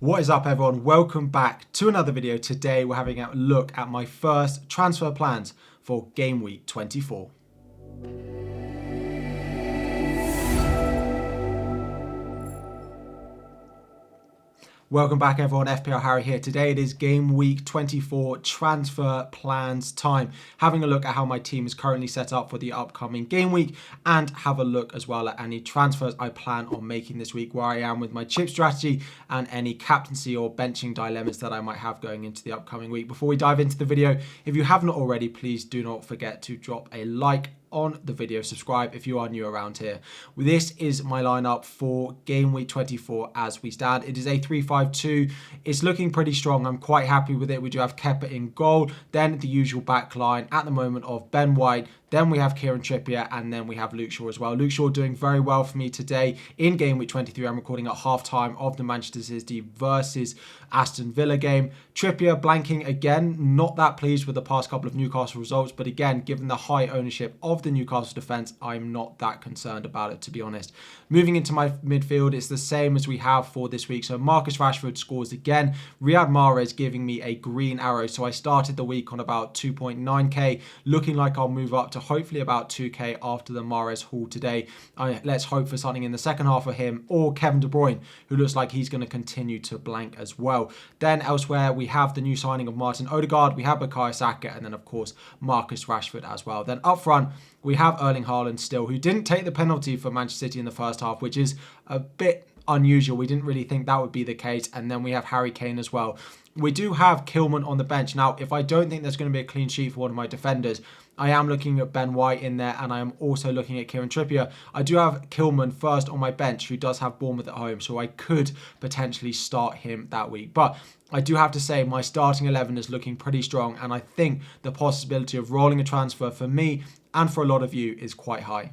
What is up, everyone? Welcome back to another video. Today we're having a look at my first transfer plans for Game Week 24. Welcome back, everyone. FPL Harry here. Today it is Game Week 24 transfer plans time. Having a look at how my team is currently set up for the upcoming game week and have a look as well at any transfers I plan on making this week, where I am with my chip strategy and any captaincy or benching dilemmas that I might have going into the upcoming week. Before we dive into the video, if you have not already, please do not forget to drop a like on the video, subscribe if you are new around here. This is my lineup for Game Week 24 as we stand. It is a 3-5-2. It's looking pretty strong. I'm quite happy with it. We do have Kepa in goal, then the usual back line at the moment of Ben White, then we have Kieran Trippier, and then we have Luke Shaw as well. Luke Shaw doing very well for me today in Game Week 23. I'm recording at half-time of the Manchester City versus Aston Villa game. Trippier blanking again. Not that pleased with the past couple of Newcastle results, but again, given the high ownership of the Newcastle defence, I'm not that concerned about it, to be honest. Moving into my midfield, it's the same as we have for this week. So Marcus Rashford scores again. Riyad Mahrez giving me a green arrow. So I started the week on about 2.9k, looking like I'll move up to hopefully about 2k after the Mahrez haul today. Let's hope for something in the second half of him or Kevin De Bruyne, who looks like he's going to continue to blank as well. Then elsewhere, we have the new signing of Martin Odegaard, we have Bukayo Saka, and then of course Marcus Rashford as well. Then up front, we have Erling Haaland still, who didn't take the penalty for Manchester City in the first half, which is a bit unusual. We didn't really think that would be the case. And then we have Harry Kane as well. We do have Kilman on the bench. Now, if I don't think there's going to be a clean sheet for one of my defenders, I am looking at Ben White in there, and I am also looking at Kieran Trippier. I do have Kilman first on my bench, who does have Bournemouth at home, so I could potentially start him that week. But I do have to say my starting 11 is looking pretty strong, and I think the possibility of rolling a transfer for me and for a lot of you is quite high.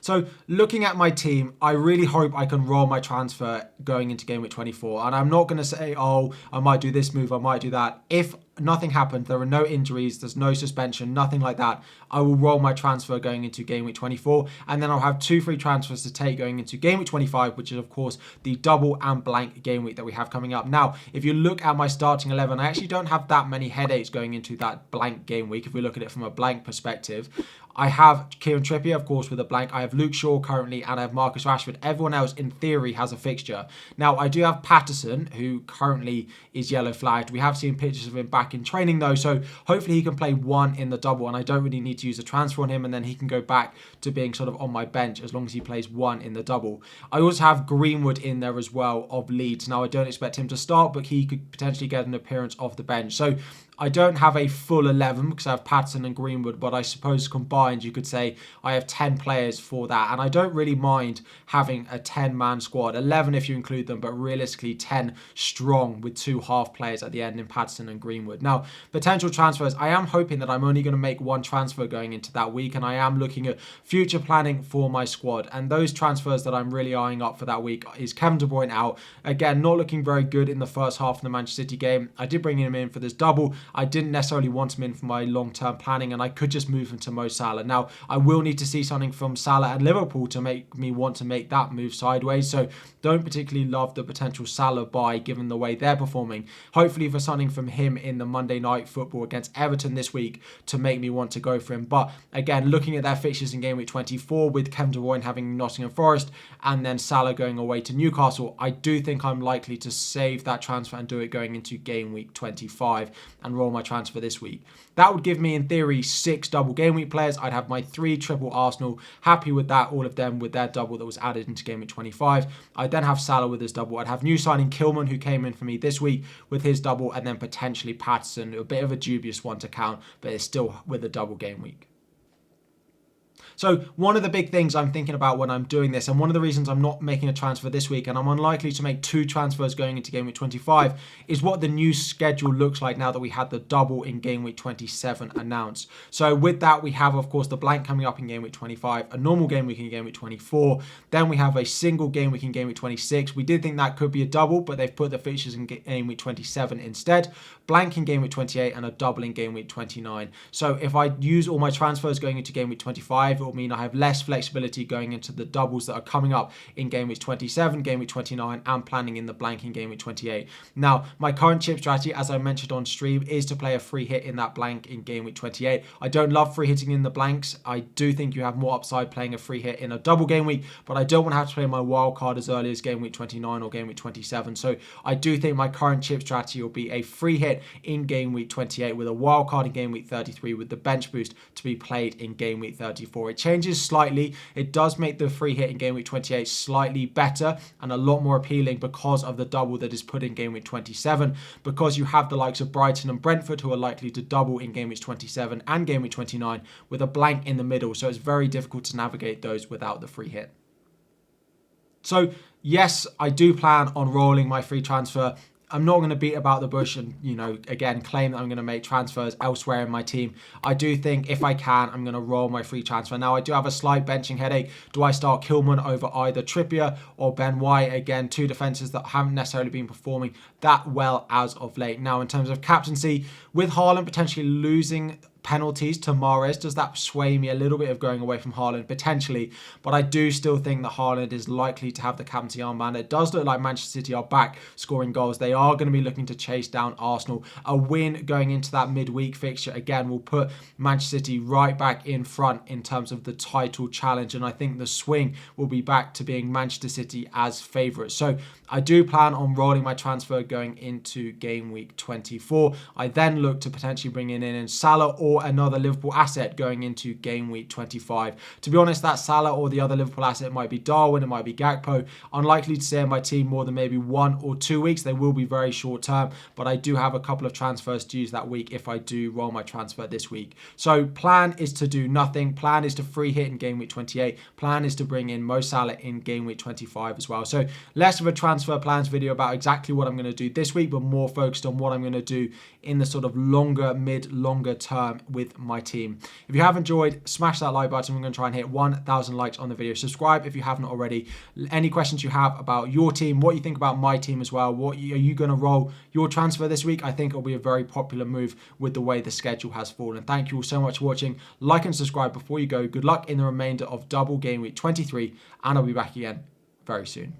So looking at my team, I really hope I can roll my transfer going into Game Week 24. And I'm not going to say, oh, I might do this move, I might do that. If nothing happened, there are no injuries, there's no suspension, nothing like that, I will roll my transfer going into Game Week 24. And then I'll have 2 free transfers to take going into Game Week 25, which is, of course, the double and blank game week that we have coming up. Now, if you look at my starting 11, I actually don't have that many headaches going into that blank game week. If we look at it from a blank perspective, I have Kieran Trippier, of course, with a blank. I have Luke Shaw currently, and I have Marcus Rashford. Everyone else, in theory, has a fixture. Now, I do have Patterson, who currently is yellow flagged. We have seen pictures of him back in training, though, so hopefully he can play 1 in the double, and I don't really need to use a transfer on him, and then he can go back to being sort of on my bench as long as he plays 1 in the double. I also have Greenwood in there as well of Leeds. Now, I don't expect him to start, but he could potentially get an appearance off the bench. So I don't have a full 11 because I have Patterson and Greenwood, but I suppose combined you could say I have 10 players for that. And I don't really mind having a 10-man squad, 11 if you include them, but realistically 10 strong with 2 half players at the end in Patterson and Greenwood. Now, potential transfers, I am hoping that I'm only going to make 1 transfer going into that week, and I am looking at future planning for my squad. And those transfers that I'm really eyeing up for that week is Kevin De Bruyne out. Again, not looking very good in the first half of the Manchester City game. I did bring him in for this double. I didn't necessarily want him in for my long-term planning, and I could just move him to Mo Salah. Now, I will need to see something from Salah and Liverpool to make me want to make that move sideways, so don't particularly love the potential Salah buy given the way they're performing. Hopefully for something from him in the Monday night football against Everton this week to make me want to go for him. But again, looking at their fixtures in Game Week 24 with Kevin De Bruyne having Nottingham Forest and then Salah going away to Newcastle, I do think I'm likely to save that transfer and do it going into Game Week 25 and roll my transfer this week. That would give me, in theory, 6 double game week players. I'd have my 3 triple Arsenal. Happy with that, all of them with their double that was added into Game Week 25. I'd then have Salah with his double. I'd have new signing Kilman, who came in for me this week with his double, and then potentially Patterson, a bit of a dubious one to count, but it's still with a double game week. So one of the big things I'm thinking about when I'm doing this, and one of the reasons I'm not making a transfer this week, and I'm unlikely to make 2 transfers going into Game Week 25, is what the new schedule looks like now that we had the double in Game Week 27 announced. So with that, we have, of course, the blank coming up in Game Week 25, a normal game week in Game Week 24, then we have a single game week in Game Week 26. We did think that could be a double, but they've put the fixtures in Game Week 27 instead, blank in Game Week 28, and a double in Game Week 29. So if I use all my transfers going into Game Week 25, it will mean I have less flexibility going into the doubles that are coming up in game week 27, game week 29, and planning in the blank in game week 28. Now, my current chip strategy, as I mentioned on stream, is to play a free hit in that blank in game week 28. I don't love free hitting in the blanks. I do think you have more upside playing a free hit in a double game week, but I don't want to have to play my wild card as early as game week 29 or game week 27. So I do think my current chip strategy will be a free hit in game week 28 with a wild card in game week 33 with the bench boost to be played in game week 34. It changes slightly. It does make the free hit in game week 28 slightly better and a lot more appealing because of the double that is put in game week 27, because you have the likes of Brighton and Brentford who are likely to double in game week 27 and game week 29 with a blank in the middle. So it's very difficult to navigate those without the free hit. So yes, I do plan on rolling my free transfer. I'm not going to beat about the bush and, again, claim that I'm going to make transfers elsewhere in my team. I do think if I can, I'm going to roll my free transfer. Now, I do have a slight benching headache. Do I start Kilman over either Trippier or Ben White? Again, two defenses that haven't necessarily been performing that well as of late. Now, in terms of captaincy, with Haaland potentially losing penalties to Mahrez, does that sway me a little bit of going away from Haaland? Potentially, but I do still think that Haaland is likely to have the captaincy armband. It does look like Manchester City are back scoring goals. They are going to be looking to chase down Arsenal. A win going into that midweek fixture, again, will put Manchester City right back in front in terms of the title challenge, and I think the swing will be back to being Manchester City as favourites. So I do plan on rolling my transfer going into game week 24. I then look to potentially bring in Salah or another Liverpool asset going into game week 25. To be honest, that Salah or the other Liverpool asset might be Darwin, it might be Gakpo. Unlikely to stay in my team more than maybe 1 or 2 weeks. They will be very short term, but I do have a couple of transfers to use that week if I do roll my transfer this week. So plan is to do nothing. Plan is to free hit in game week 28. Plan is to bring in Mo Salah in game week 25 as well. So less of a transfer plans video about exactly what I'm going to do this week, but more focused on what I'm going to do in the sort of longer term with my team. If you have enjoyed, smash that like button. We're going to try and hit 1,000 likes on the video. Subscribe if you haven't already. Any questions you have about your team, what you think about my team as well, are you going to roll your transfer this week? I think it'll be a very popular move with the way the schedule has fallen. Thank you all so much for watching. Like and subscribe before you go. Good luck in the remainder of double game week 23, and I'll be back again very soon.